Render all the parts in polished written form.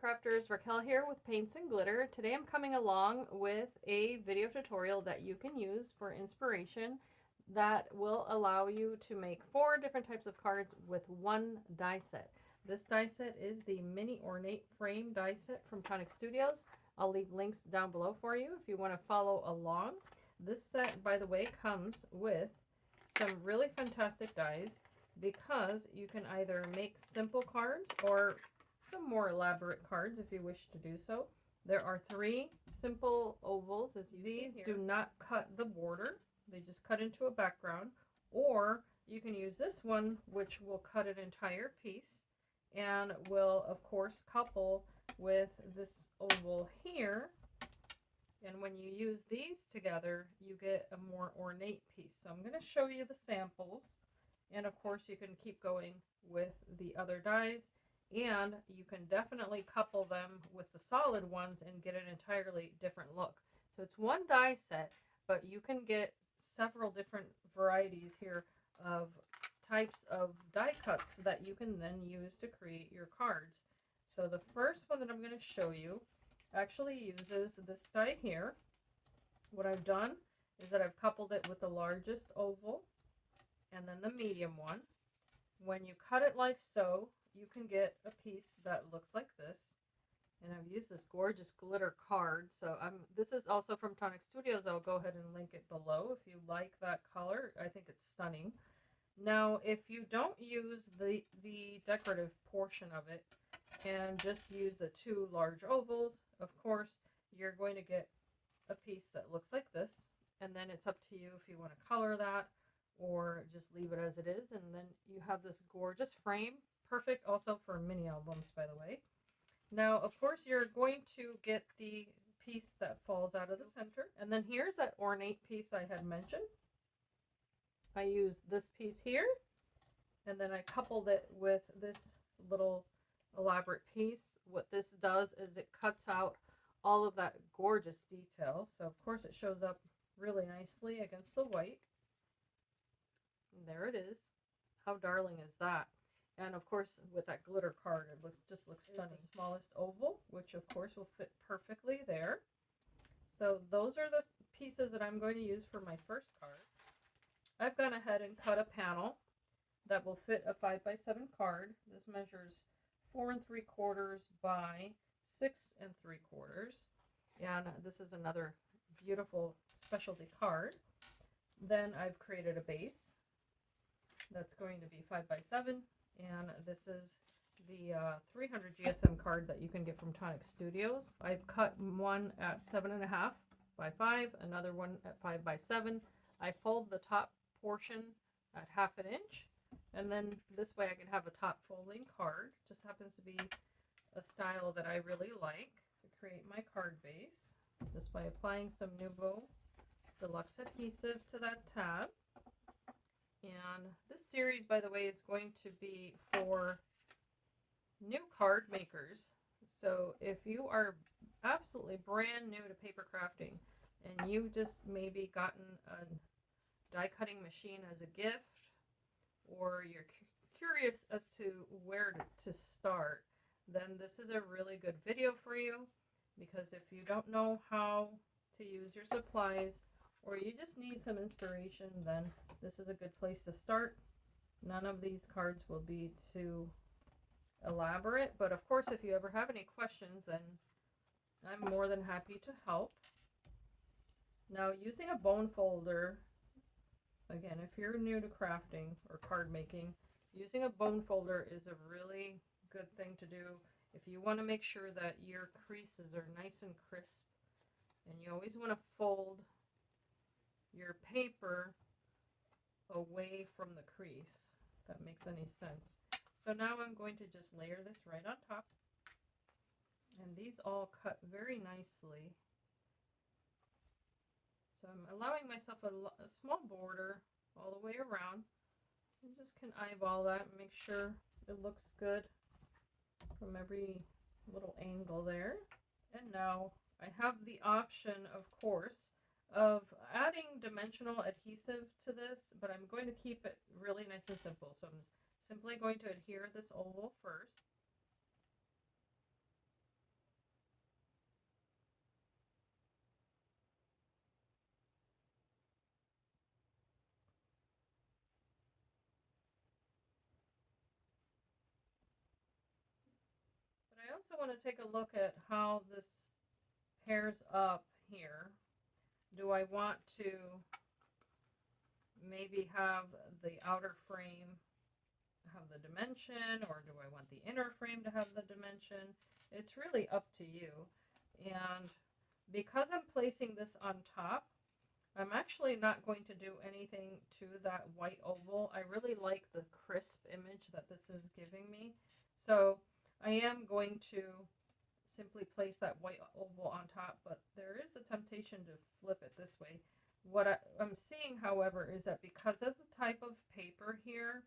Crafters, Raquel here with Paints and Glitter. Today I'm coming along with a video tutorial that you can use for inspiration that will allow you to make 4 different types of cards with one die set. This die set is the mini ornate frame die set from Tonic Studios. I'll leave links down below for you if you want to follow along. This set, by the way, comes with some really fantastic dies because you can either make simple cards or some more elaborate cards if you wish to do so. There are 3 simple ovals, as you see here. These do not cut the border, they just cut into a background, or you can use this one, which will cut an entire piece and will of course couple with this oval here. And when you use these together, you get a more ornate piece. So I'm going to show you the samples, and of course you can keep going with the other dies. And you can definitely couple them with the solid ones and get an entirely different look. So it's one die set, but you can get several different varieties here of types of die cuts that you can then use to create your cards. So the first one that I'm going to show you actually uses this die here. What I've done is that I've coupled it with the largest oval and then the medium one. When you cut it like so, you can get a piece that looks like this. And I've used this gorgeous glitter card. So this is also from Tonic Studios. I'll go ahead and link it below if you like that color. I think it's stunning. Now, if you don't use the decorative portion of it and just use the 2 large ovals, of course, you're going to get a piece that looks like this. And then it's up to you if you want to color that or just leave it as it is. And then you have this gorgeous frame. Perfect also for mini albums, by the way. Now, of course, you're going to get the piece that falls out of the center. And then here's that ornate piece I had mentioned. I used this piece here, and then I coupled it with this little elaborate piece. What this does is it cuts out all of that gorgeous detail. So, of course, it shows up really nicely against the white. And there it is. How darling is that? And of course, with that glitter card, it just looks stunning. It's the smallest oval, which of course will fit perfectly there. So those are the pieces that I'm going to use for my first card. I've gone ahead and cut a panel that will fit a 5x7 card. This measures 4 3/4 by 6 3/4. And this is another beautiful specialty card. Then I've created a base that's going to be 5x7. And this is the 300 GSM card that you can get from Tonic Studios. I've cut one at 7.5 by 5, another one at 5 by 7. I fold the top portion at 1/2 inch, and then this way I can have a top folding card. Just happens to be a style that I really like to create my card base, just by applying some Nuvo Deluxe adhesive to that tab. And this series, by the way, is going to be for new card makers. So if you are absolutely brand new to paper crafting and you've just maybe gotten a die cutting machine as a gift, or you're curious as to where to start, then this is a really good video for you, because if you don't know how to use your supplies or you just need some inspiration, then this is a good place to start. None of these cards will be too elaborate, but of course, if you ever have any questions, then I'm more than happy to help. Now, using a bone folder, again, if you're new to crafting or card making, using a bone folder is a really good thing to do if you want to make sure that your creases are nice and crisp. And you always want to fold your paper away from the crease, if that makes any sense. So now I'm going to just layer this right on top, and these all cut very nicely. So I'm allowing myself a small border all the way around. You just can eyeball that and make sure it looks good from every little angle there. And now I have the option, of course, of adding dimensional adhesive to this, but I'm going to keep it really nice and simple. So I'm simply going to adhere this oval first. also want to take a look at how this pairs up here. Do I want to maybe have the outer frame have the dimension, or do I want the inner frame to have the dimension? It's really up to you. And because I'm placing this on top, I'm actually not going to do anything to that white oval. I really like the crisp image that this is giving me. So I am going to simply place that white oval on top, but there is a temptation to flip it this way. What I'm seeing, however, is that because of the type of paper here,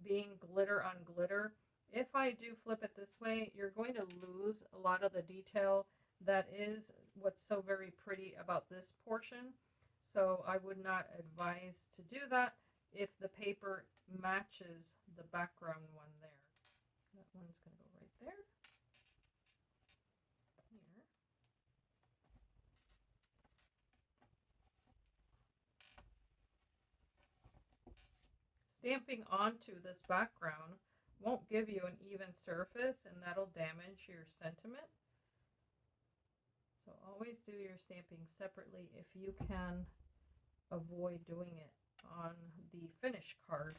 being glitter on glitter, if I do flip it this way, you're going to lose a lot of the detail that is what's so very pretty about this portion. So I would not advise to do that if the paper matches the background one there. That one's going to go right there. Here. Stamping onto this background won't give you an even surface, and that'll damage your sentiment. So always do your stamping separately if you can avoid doing it on the finished card.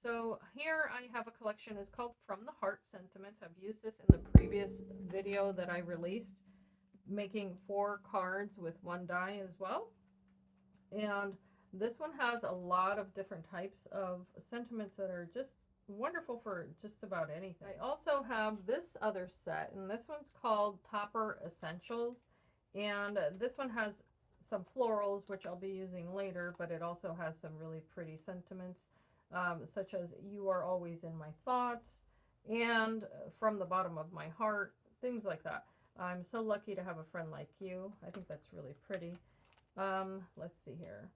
So here I have a collection. It's called From the Heart Sentiments. I've used this in the previous video that I released, making 4 cards with 1 die as well. And this one has a lot of different types of sentiments that are just wonderful for just about anything. I also have this other set, and this one's called Topper Essentials, and this one has some florals, which I'll be using later, but it also has some really pretty sentiments, such as "You are always in my thoughts," and "From the bottom of my heart," things like that. I'm so lucky to have a friend like you. I think that's really pretty. Let's see here.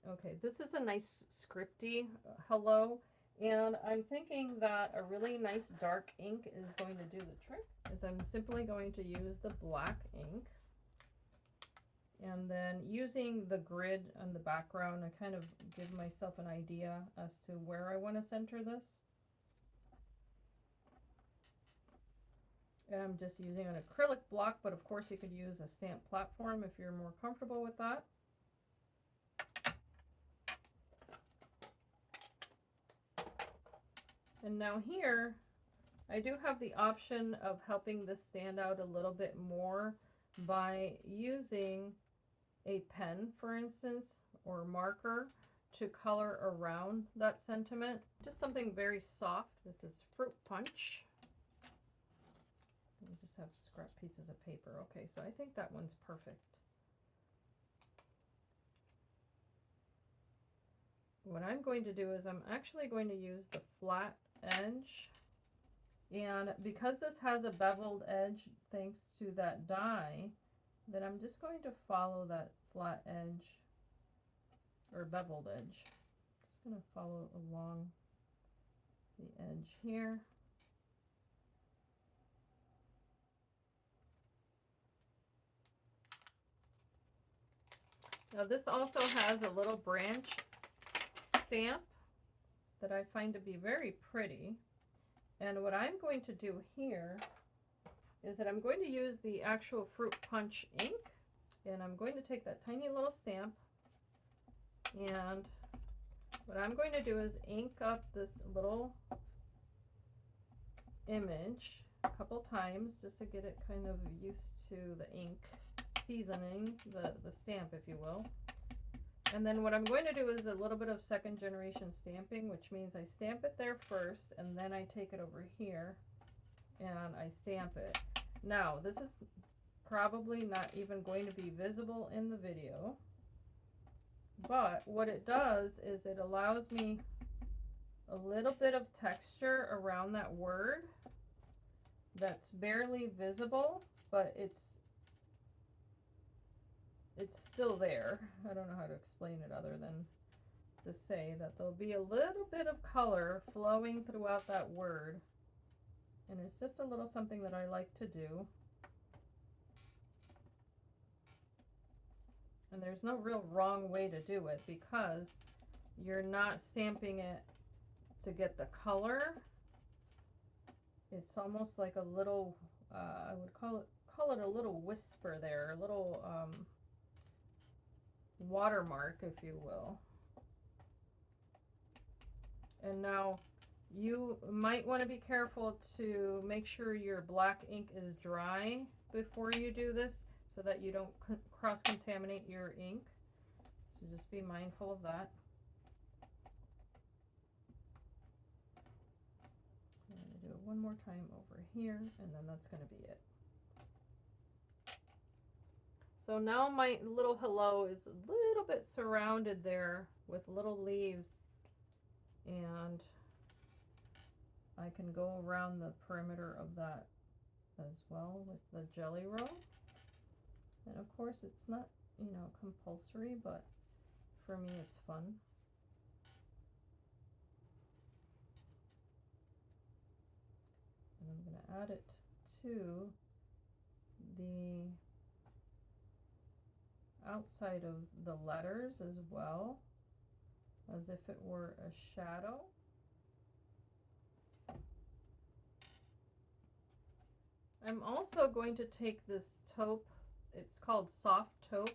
Okay, this is a nice scripty hello, and I'm thinking that a really nice dark ink is going to do the trick. Is I'm simply going to use the black ink, and then using the grid on the background, I kind of give myself an idea as to where I want to center this. And I'm just using an acrylic block, but of course you could use a stamp platform if you're more comfortable with that. And now here, I do have the option of helping this stand out a little bit more by using a pen, for instance, or marker to color around that sentiment. Just something very soft. This is Fruit Punch. We just have scrap pieces of paper. Okay, so I think that one's perfect. What I'm going to do is I'm actually going to use the flat edge, and because this has a beveled edge thanks to that die, then I'm just going to follow that flat edge or beveled edge. Just going to follow along the edge here. Now this also has a little branch stamp that I find to be very pretty. And what I'm going to do here is that I'm going to use the actual Fruit Punch ink, and I'm going to take that tiny little stamp, and what I'm going to do is ink up this little image a couple times just to get it kind of used to the ink, seasoning the stamp, if you will. And then what I'm going to do is a little bit of second generation stamping, which means I stamp it there first, and then I take it over here and I stamp it. Now, this is probably not even going to be visible in the video, but what it does is it allows me a little bit of texture around that word that's barely visible, but it's still there. I don't know how to explain it other than to say that there'll be a little bit of color flowing throughout that word, and it's just a little something that I like to do. And there's no real wrong way to do it because you're not stamping it to get the color. It's almost like a little, I would call it a little whisper there, a little watermark, if you will. And now you might want to be careful to make sure your black ink is dry before you do this so that you don't cross-contaminate your ink. So just be mindful of that. I'm going to do it one more time over here, and then that's going to be it. So now my little hello is a little bit surrounded there with little leaves, and I can go around the perimeter of that as well with the jelly roll. And of course it's not, you know, compulsory, but for me it's fun. And I'm going to add it to the outside of the letters as well, as if it were a shadow. I'm also going to take this taupe, it's called Soft Taupe,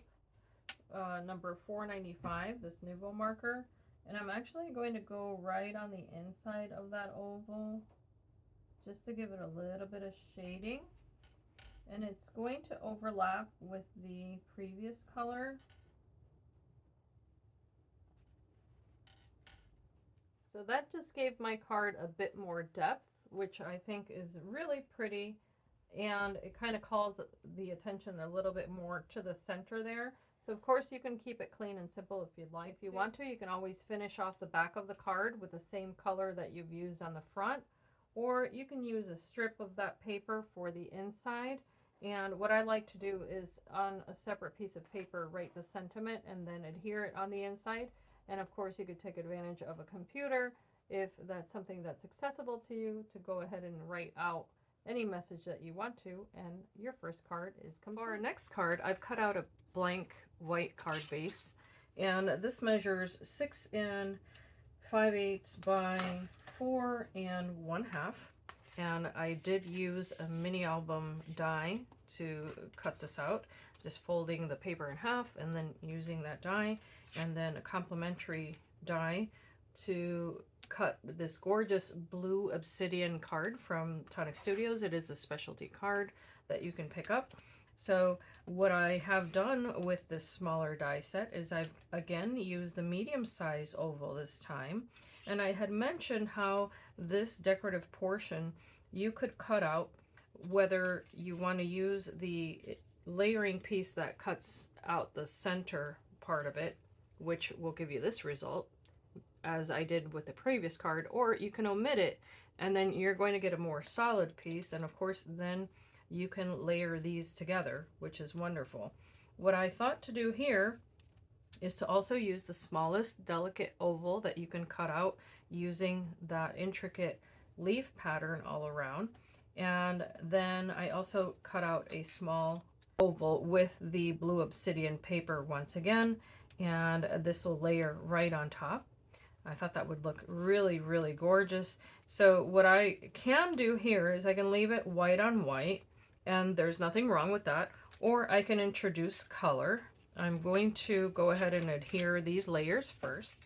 number 495, this Nuvo marker, and I'm actually going to go right on the inside of that oval just to give it a little bit of shading. And it's going to overlap with the previous color. So that just gave my card a bit more depth, which I think is really pretty, and it kind of calls the attention a little bit more to the center there. So of course you can keep it clean and simple if you'd like. If you want to, you can always finish off the back of the card with the same color that you've used on the front, or you can use a strip of that paper for the inside. And what I like to do is on a separate piece of paper write the sentiment and then adhere it on the inside. And of course you could take advantage of a computer if that's something that's accessible to you, to go ahead and write out any message that you want to, and your first card is complete. For our next card, I've cut out a blank white card base, and this measures 6 5/8 by 4 1/2. And I did use a mini album die to cut this out, just folding the paper in half and then using that die, and then a complementary die to cut this gorgeous blue obsidian card from Tonic Studios. It is a specialty card that you can pick up. So what I have done with this smaller die set is I've again used the medium size oval this time. And I had mentioned how this decorative portion you could cut out, whether you want to use the layering piece that cuts out the center part of it, which will give you this result, as I did with the previous card, or you can omit it and then you're going to get a more solid piece. And of course then you can layer these together, which is wonderful. What I thought to do here is to also use the smallest delicate oval that you can cut out using that intricate leaf pattern all around. And then I also cut out a small oval with the blue obsidian paper once again, and this will layer right on top. I thought that would look really, really gorgeous. So what I can do here is I can leave it white on white, and there's nothing wrong with that, or I can introduce color. I'm going to go ahead and adhere these layers first.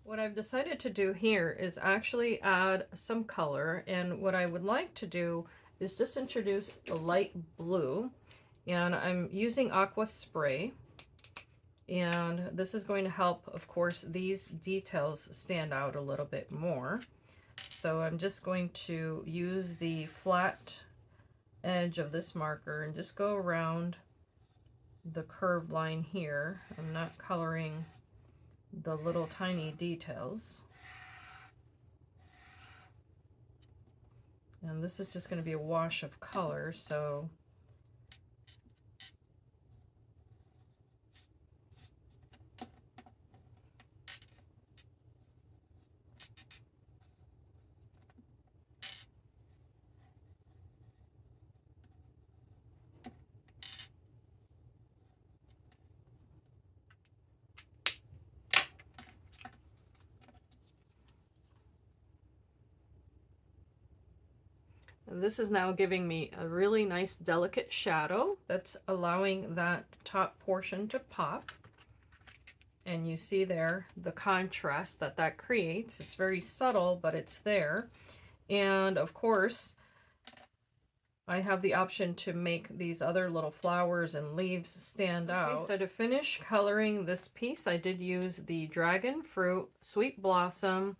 What I've decided to do here is actually add some color, and what I would like to do is just introduce a light blue, and I'm using aqua spray, and this is going to help, of course, these details stand out a little bit more. So I'm just going to use the flat edge of this marker and just go around the curved line here. I'm not coloring the little tiny details. And this is just going to be a wash of color, so And this is now giving me a really nice delicate shadow that's allowing that top portion to pop. And you see there the contrast that that creates. It's very subtle, but it's there. And of course, I have the option to make these other little flowers and leaves stand out. So to finish coloring this piece, I did use the Dragon Fruit, Sweet Blossom,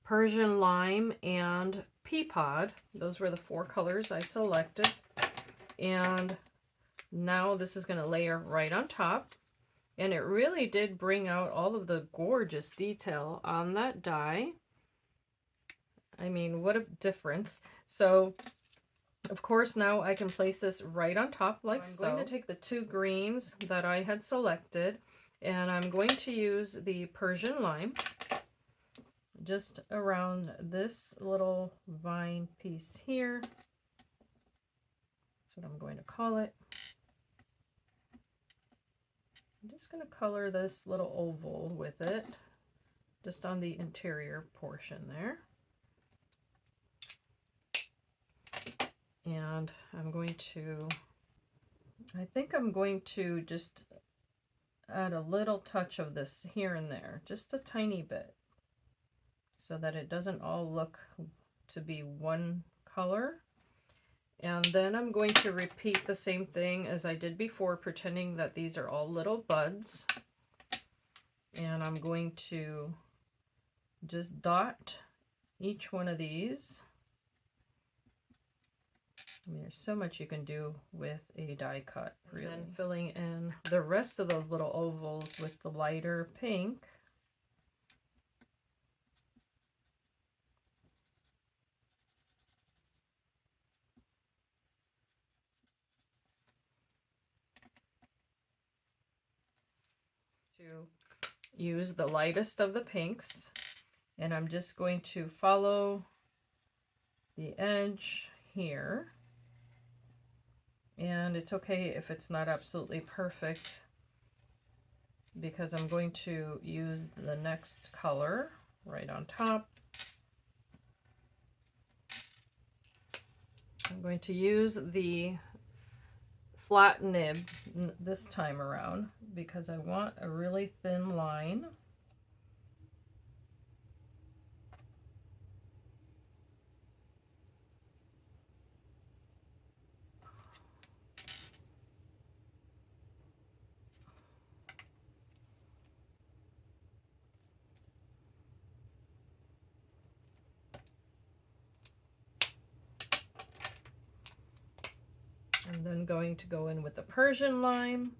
Persian Lime, and Pea Pod. Those were the 4 colors I selected. And now this is going to layer right on top. And it really did bring out all of the gorgeous detail on that die. I mean, what a difference. So, of course, now I can place this right on top like so. I'm going to take the 2 greens that I had selected, and I'm going to use the Persian Lime just around this little vine piece here. That's what I'm going to call it. I'm just going to color this little oval with it, just on the interior portion there. And I'm going to, I think I'm going to just add a little touch of this here and there, just a tiny bit, so that it doesn't all look to be one color. And then I'm going to repeat the same thing as I did before, pretending that these are all little buds. And I'm going to just dot each one of these. I mean, there's so much you can do with a die cut, really. And then filling in the rest of those little ovals with the lighter pink. To use the lightest of the pinks, and I'm just going to follow the edge here. And it's okay if it's not absolutely perfect, because I'm going to use the next color right on top. I'm going to use the flat nib this time around because I want a really thin line. I'm then going to go in with the Persian lime.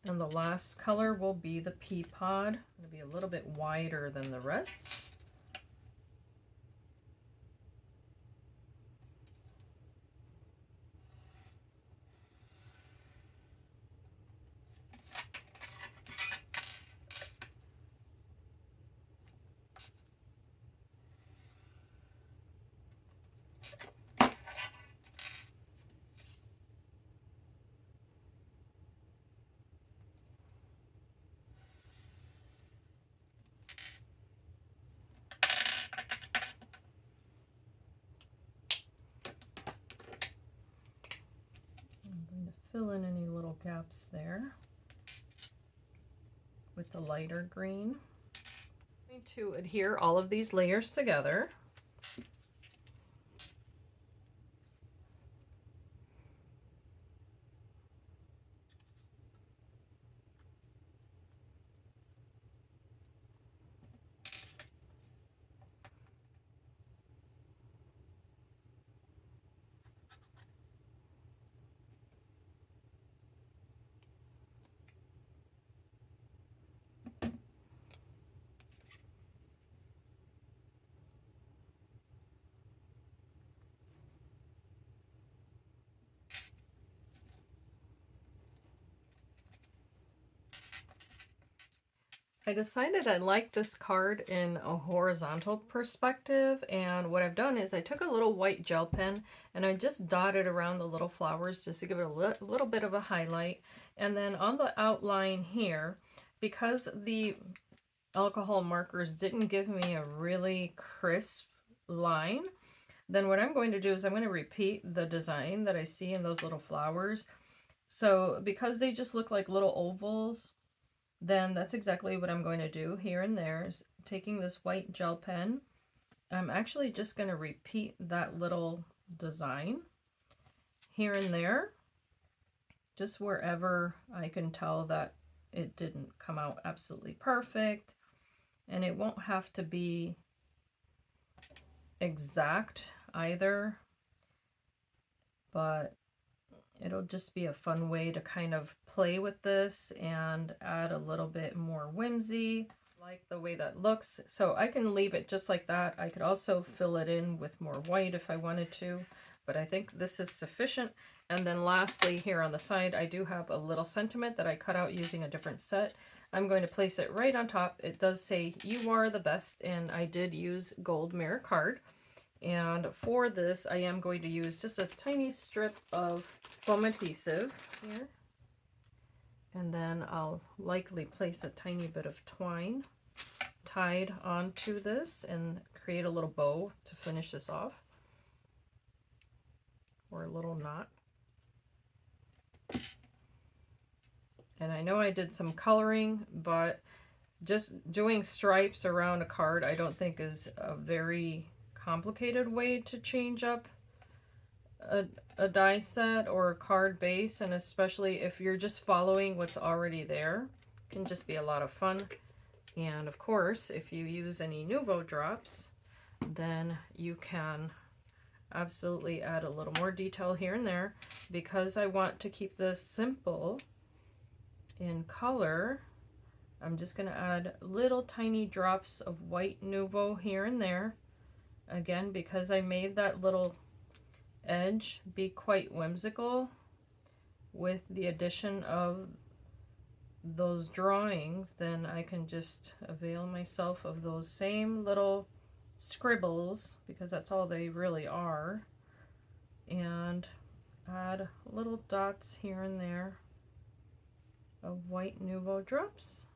And the last color will be the Pea Pod. It's going to be a little bit wider than the rest. Fill in any little gaps there with the lighter green. I'm going to adhere all of these layers together. I decided I like this card in a horizontal perspective, and what I've done is I took a little white gel pen and I just dotted around the little flowers just to give it a little bit of a highlight. And then on the outline here, because the alcohol markers didn't give me a really crisp line, then what I'm going to do is I'm going to repeat the design that I see in those little flowers. So because they just look like little ovals, then that's exactly what I'm going to do here and there, is taking this white gel pen. I'm actually just going to repeat that little design here and there, just wherever I can tell that it didn't come out absolutely perfect. And it won't have to be exact either, but it'll just be a fun way to kind of play with this and add a little bit more whimsy. I like the way that looks, so I can leave it just like that. I could also fill it in with more white if I wanted to, but I think this is sufficient. And then lastly, here on the side, I do have a little sentiment that I cut out using a different set. I'm going to place it right on top. It does say, "You are the best," and I did use gold mirror card. And for this, I am going to use just a tiny strip of foam adhesive here. And then I'll likely place a tiny bit of twine tied onto this and create a little bow to finish this off, or a little knot. And I know I did some coloring, but just doing stripes around a card I don't think is a very complicated way to change up a die set or a card base, and especially if you're just following what's already there, it can just be a lot of fun. And of course, if you use any Nuvo drops, then you can absolutely add a little more detail here and there. Because I want to keep this simple in color, I'm just going to add little tiny drops of white Nuvo here and there. Again, because I made that little edge be quite whimsical with the addition of those drawings, then I can just avail myself of those same little scribbles, because that's all they really are, and add little dots here and there of white Nuvo drops.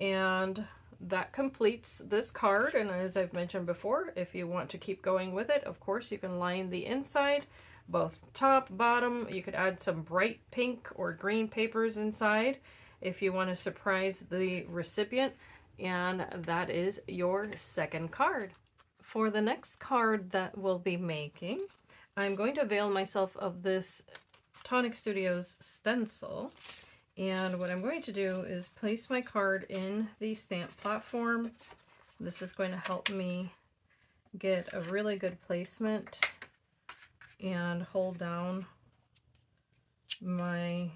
And that completes this card. And as I've mentioned before, if you want to keep going with it, of course you can line the inside, both top, bottom. You could add some bright pink or green papers inside if you want to surprise the recipient. And that is your second card. For the next card that we'll be making, I'm going to avail myself of this Tonic Studios stencil. And what I'm going to do is place my card in the stamp platform. This is going to help me get a really good placement and hold down my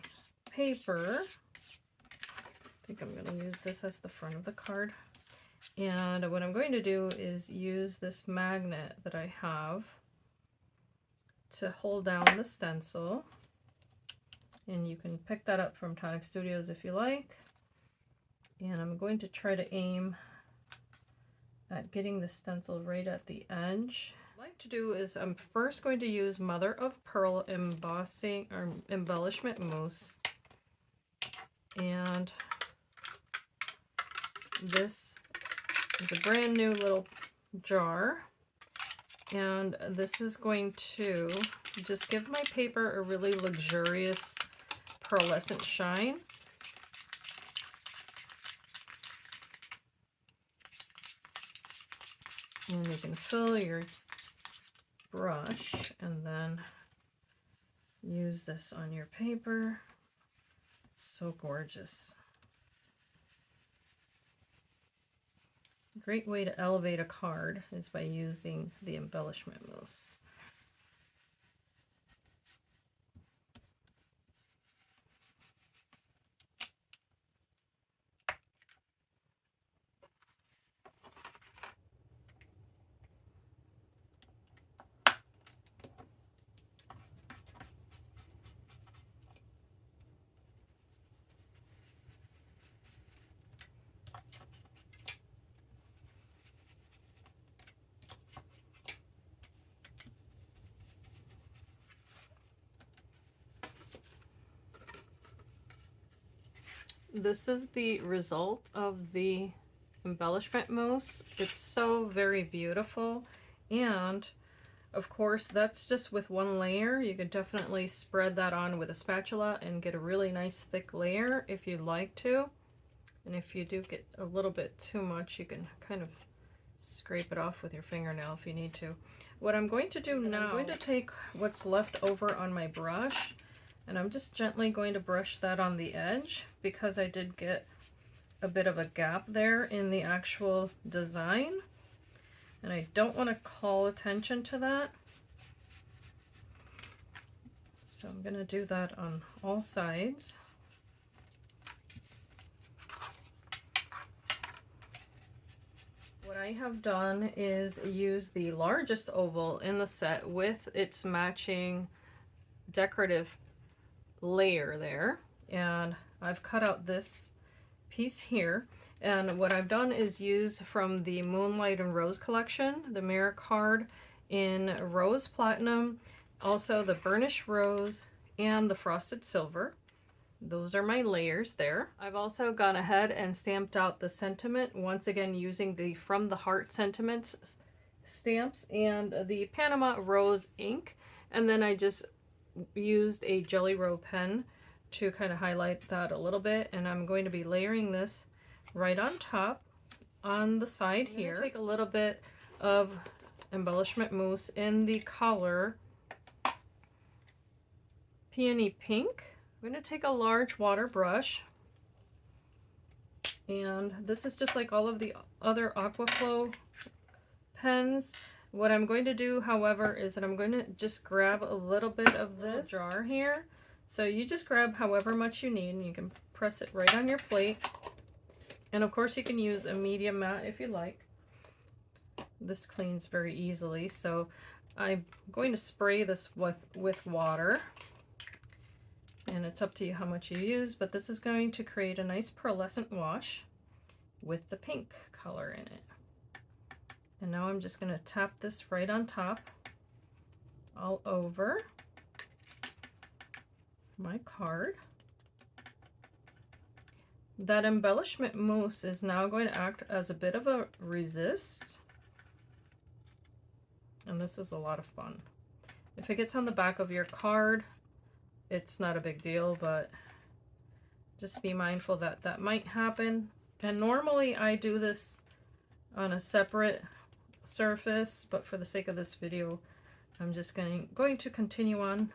paper. I think I'm going to use this as the front of the card. And what I'm going to do is use this magnet that I have to hold down the stencil. And you can pick that up from Tonic Studios if you like. And I'm going to try to aim at getting the stencil right at the edge. What I'd like to do is I'm first going to use Mother of Pearl embossing or embellishment mousse. And this is a brand new little jar. And this is going to just give my paper a really luxurious pearlescent shine. And you can fill your brush and then use this on your paper. It's so gorgeous. A great way to elevate a card is by using the embellishment mousse. This is the result of the embellishment mousse. It's so very beautiful, and of course that's just with one layer. You could definitely spread that on with a spatula and get a really nice thick layer if you'd like to. And if you do get a little bit too much, you can kind of scrape it off with your fingernail if you need to. What I'm going to do now, I'm going to take what's left over on my brush, and I'm just gently going to brush that on the edge because I did get a bit of a gap there in the actual design, and I don't want to call attention to that. So I'm going to do that on all sides. What I have done is use the largest oval in the set with its matching decorative layer there, and I've cut out this piece here, and what I've done is use from the Moonlight and Rose collection the mirror card in Rose Platinum, also the Burnished Rose and the Frosted Silver. Those are my layers there. I've also gone ahead and stamped out the sentiment, once again using the From the Heart sentiments stamps and the Panama Rose ink, and then I just used a Jelly Roll pen to kind of highlight that a little bit, and I'm going to be layering this right on top on the side here. Take a little bit of embellishment mousse in the color Peony Pink. I'm going to take a large water brush, and this is just like all of the other Aquaflow pens. What I'm going to do, however, is that I'm going to just grab a little bit of this jar here. So you just grab however much you need, and you can press it right on your plate. And of course you can use a medium mat if you like. This cleans very easily, so I'm going to spray this with water. And it's up to you how much you use, but this is going to create a nice pearlescent wash with the pink color in it. And now I'm just going to tap this right on top, all over my card. That embellishment mousse is now going to act as a bit of a resist, and this is a lot of fun. If it gets on the back of your card, it's not a big deal, but just be mindful that that might happen. And normally I do this on a separate surface, but for the sake of this video, I'm just going to continue on.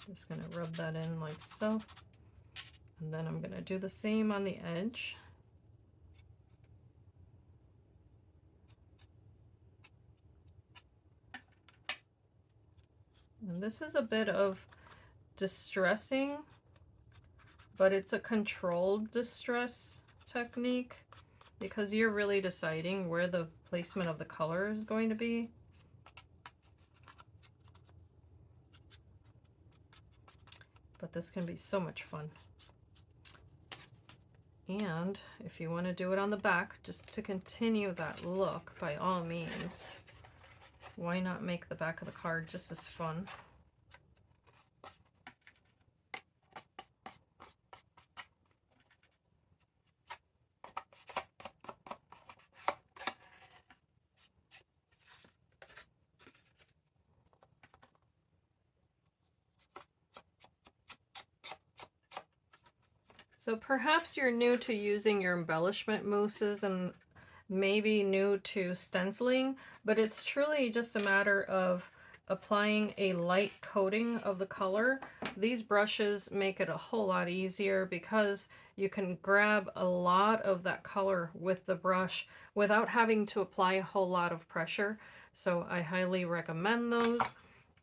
Just going to rub that in like so, and then I'm going to do the same on the edge. And this is a bit of distressing, but it's a controlled distress technique because you're really deciding where the placement of the color is going to be. But this can be so much fun. And if you want to do it on the back, just to continue that look, by all means, why not make the back of the card just as fun? So perhaps you're new to using your embellishment mousses and maybe new to stenciling, but it's truly just a matter of applying a light coating of the color. These brushes make it a whole lot easier because you can grab a lot of that color with the brush without having to apply a whole lot of pressure. So I highly recommend those.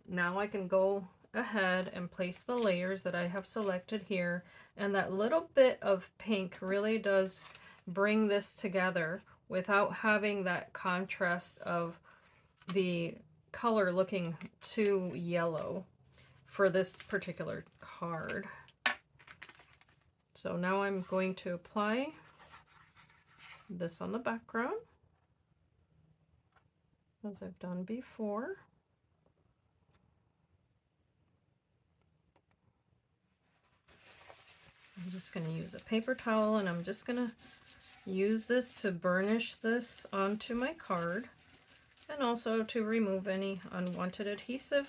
Now I can go ahead and place the layers that I have selected here, and that little bit of pink really does bring this together without having that contrast of the color looking too yellow for this particular card. So now I'm going to apply this on the background. as I've done before. I'm just going to use a paper towel, and I'm just going to use this to burnish this onto my card, and also to remove any unwanted adhesive.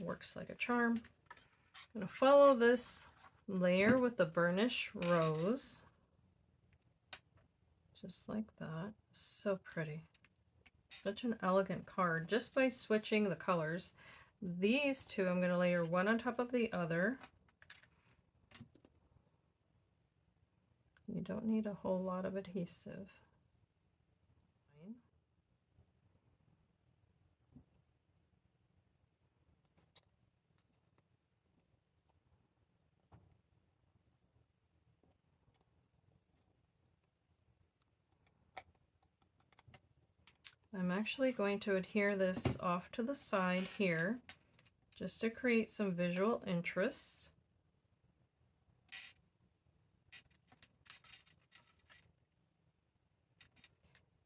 Works like a charm. I'm going to follow this layer with the burnish rose, just like that. So pretty. Such an elegant card, just by switching the colors. These two I'm going to layer one on top of the other. You don't need a whole lot of adhesive. I'm actually going to adhere this off to the side here, just to create some visual interest.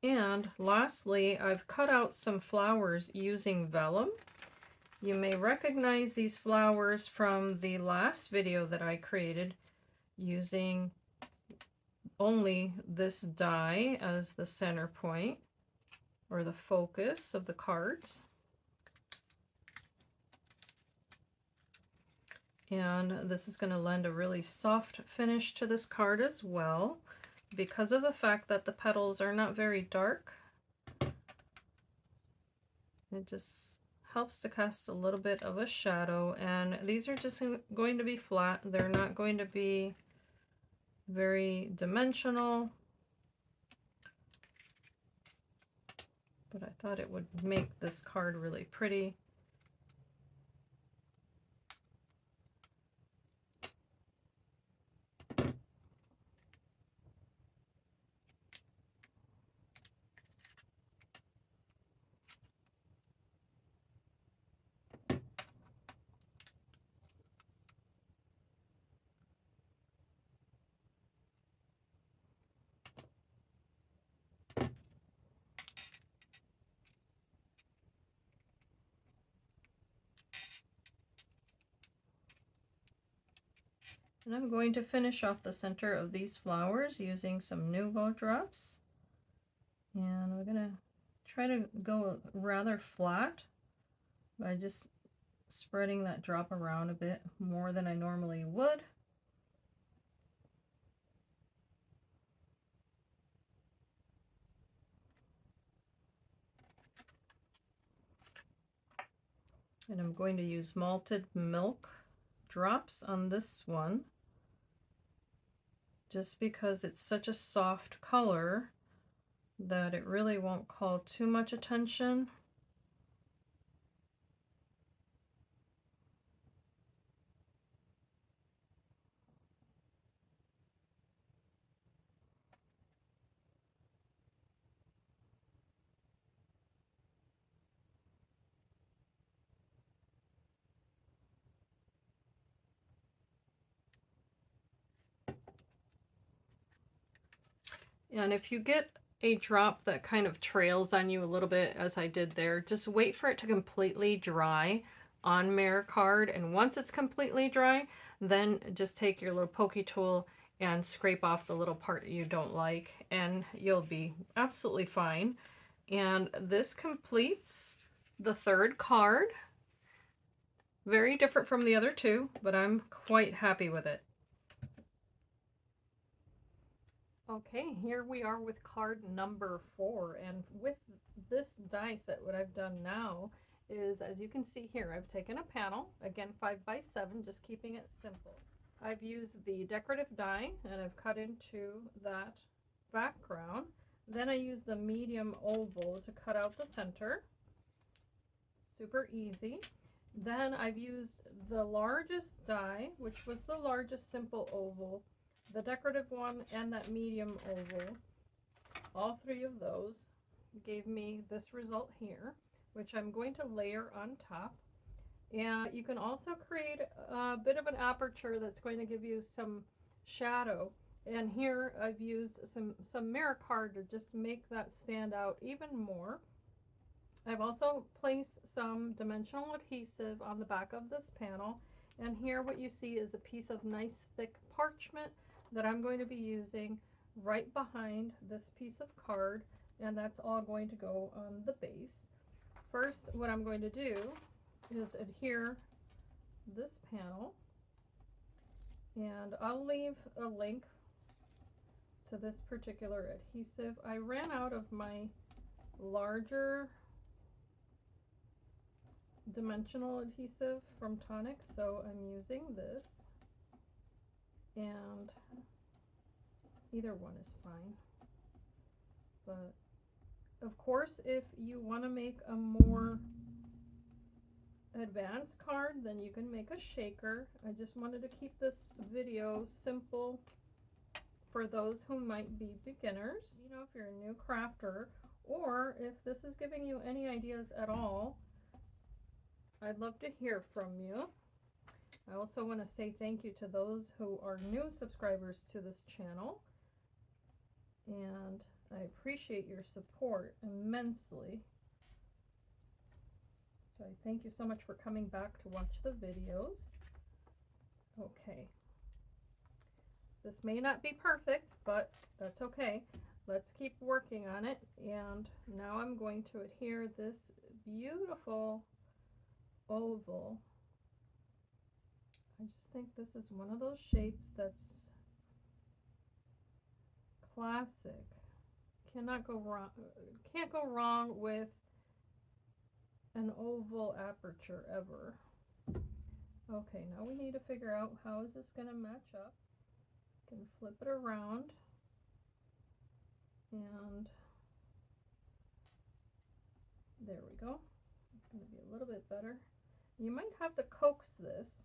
And lastly, I've cut out some flowers using vellum. You may recognize these flowers from the last video that I created using only this die as the center point, or the focus of the cards. And this is going to lend a really soft finish to this card as well, because of the fact that the petals are not very dark. It just helps to cast a little bit of a shadow, and these are just going to be flat. They're not going to be very dimensional, but I thought it would make this card really pretty. And I'm going to finish off the center of these flowers using some Nuvo drops. And we're going to try to go rather flat by just spreading that drop around a bit more than I normally would. And I'm going to use malted milk drops on this one, just because it's such a soft color that it really won't call too much attention. And if you get a drop that kind of trails on you a little bit, as I did there, just wait for it to completely dry on Mirror Card. And once it's completely dry, then just take your little pokey tool and scrape off the little part you don't like, and you'll be absolutely fine. And this completes the third card. Very different from the other two, but I'm quite happy with it. Okay, here we are with card number 4, and with this die set, what I've done now is, as you can see here, I've taken a panel, again 5x7, just keeping it simple. I've used the decorative die and I've cut into that background. Then I use the medium oval to cut out the center. Super easy. Then I've used the largest die, which was the largest simple oval, the decorative one, and that medium oval. All three of those gave me this result here, which I'm going to layer on top. And you can also create a bit of an aperture that's going to give you some shadow And here I've used some mirror card to just make that stand out even more. I've also placed some dimensional adhesive on the back of this panel, and here what you see is a piece of nice thick parchment that I'm going to be using right behind this piece of card, and that's all going to go on the base. First, what I'm going to do is adhere this panel, and I'll leave a link to this particular adhesive. I ran out of my larger dimensional adhesive from Tonic, so I'm using this, and either one is fine. But of course, if you want to make a more advanced card, then you can make a shaker. I just wanted to keep this video simple for those who might be beginners. You know, if you're a new crafter, or if this is giving you any ideas at all, I'd love to hear from you. I also want to say thank you to those who are new subscribers to this channel, and I appreciate your support immensely. So I thank you so much for coming back to watch the videos. Okay. This may not be perfect, but that's okay. Let's keep working on it. And now I'm going to adhere this beautiful oval. I just think this is one of those shapes that's classic. Cannot go wrong. Can't go wrong with an oval aperture ever. Okay, now we need to figure out how is this going to match up. Can flip it around, and there we go. It's going to be a little bit better. You might have to coax this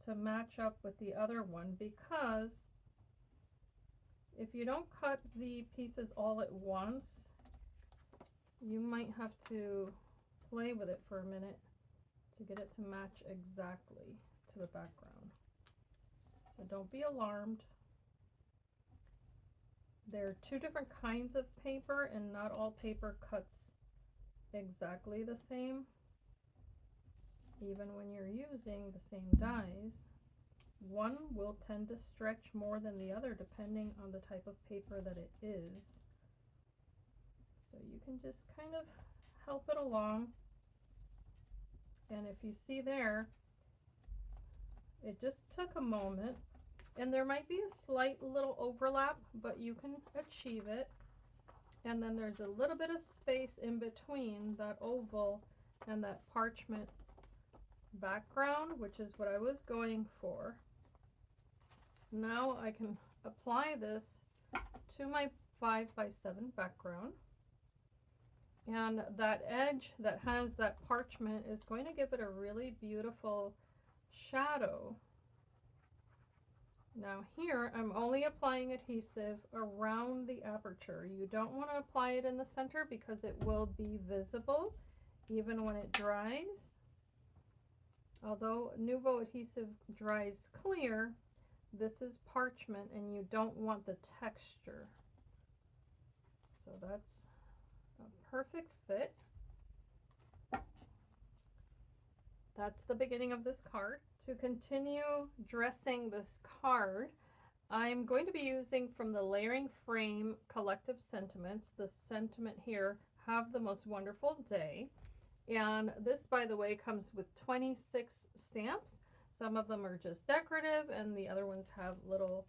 to match up with the other one, because if you don't cut the pieces all at once, you might have to play with it for a minute to get it to match exactly to the background. So don't be alarmed. There are two different kinds of paper, and not all paper cuts exactly the same. Even when you're using the same dies, one will tend to stretch more than the other depending on the type of paper that it is. So you can just kind of help it along. And if you see there, it just took a moment, and there might be a slight little overlap, but you can achieve it. And then there's a little bit of space in between that oval and that parchment background, which is what I was going for. Now I can apply this to my 5x7 background, and that edge that has that parchment is going to give it a really beautiful shadow. Now here I'm only applying adhesive around the aperture. You don't want to apply it in the center because it will be visible even when it dries. Although Nuvo adhesive dries clear, this is parchment and you don't want the texture. So that's a perfect fit. That's the beginning of this card. To continue dressing this card, I'm going to be using from the Layering Frame Collective Sentiments. The sentiment here, have the most wonderful day. And this, by the way, comes with 26 stamps. Some of them are just decorative, and the other ones have little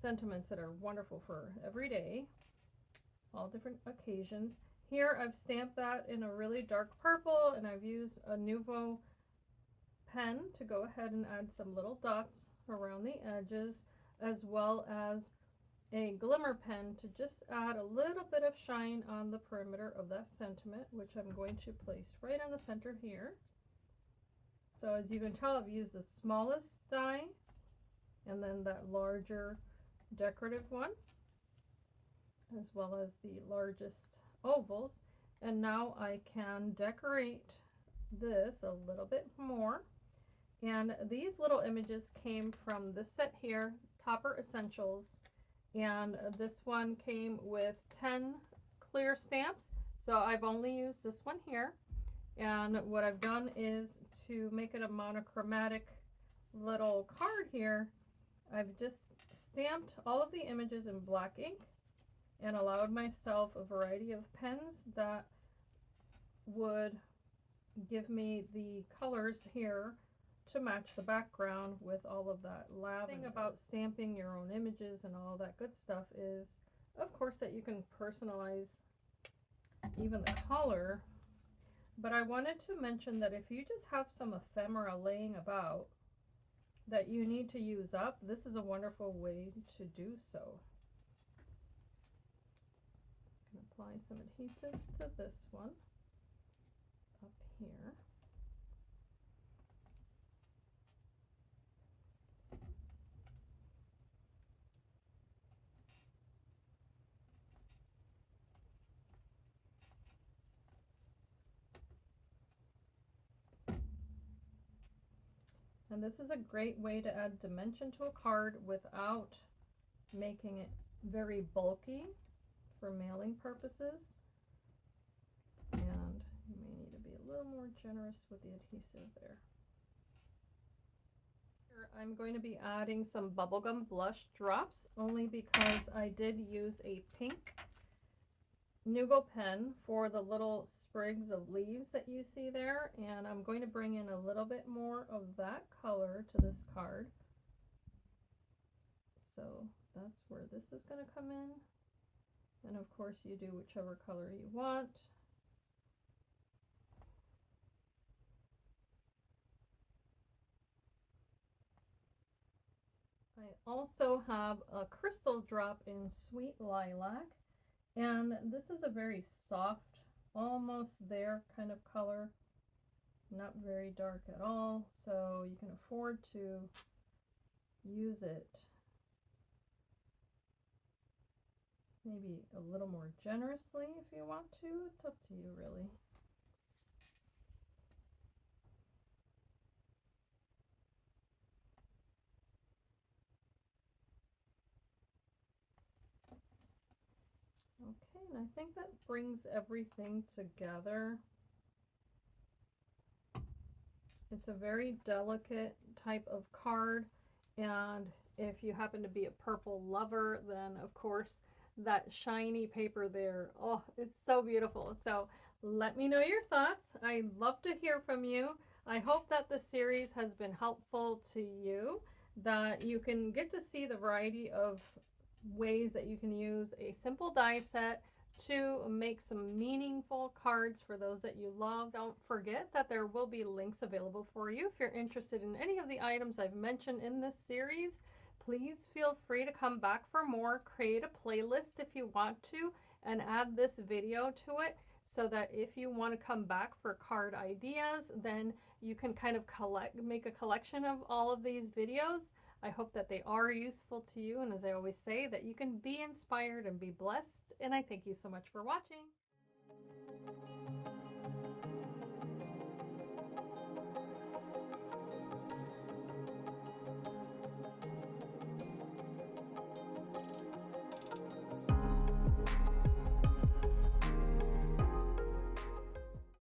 sentiments that are wonderful for every day, all different occasions. Here I've stamped that in a really dark purple, and I've used a Nuvo pen to go ahead and add some little dots around the edges, as well as a glimmer pen to just add a little bit of shine on the perimeter of that sentiment, which I'm going to place right in the center here. So as you can tell, I've used the smallest die and then that larger decorative one, as well as the largest ovals. And now I can decorate this a little bit more. And these little images came from this set here, Topper Essentials, and this one came with 10 clear stamps. So I've only used this one here, and what I've done is to make it a monochromatic little card here, I've just stamped all of the images in black ink and allowed myself a variety of pens that would give me the colors here to match the background with all of that lavender. The thing about stamping your own images and all that good stuff is, of course, that you can personalize even the color. But I wanted to mention that if you just have some ephemera laying about that you need to use up, this is a wonderful way to do so. I'm going to apply some adhesive to this one up here. And this is a great way to add dimension to a card without making it very bulky for mailing purposes. And you may need to be a little more generous with the adhesive there. Here I'm going to be adding some bubblegum blush drops, only because I did use a pink Nuvo pen for the little sprigs of leaves that you see there, and I'm going to bring in a little bit more of that color to this card. So that's where this is going to come in, and of course you do whichever color you want. I also have a crystal drop in Sweet Lilac, and this is a very soft, almost there kind of color, not very dark at all, so you can afford to use it maybe a little more generously if you want to. It's up to you, really. Okay, and I think that brings everything together. It's a very delicate type of card, and if you happen to be a purple lover, then of course that shiny paper there, oh, it's so beautiful. So let me know your thoughts. I'd love to hear from you. I hope that the series has been helpful to you, that you can get to see the variety of ways that you can use a simple die set to make some meaningful cards for those that you love. Don't forget that there will be links available for you if you're interested in any of the items I've mentioned in this series. Please feel free to come back for more. Create a playlist if you want to and add this video to it, so that if you want to come back for card ideas, then you can kind of make a collection of all of these videos. I hope that they are useful to you, and as I always say, that you can be inspired and be blessed, and I thank you so much for watching.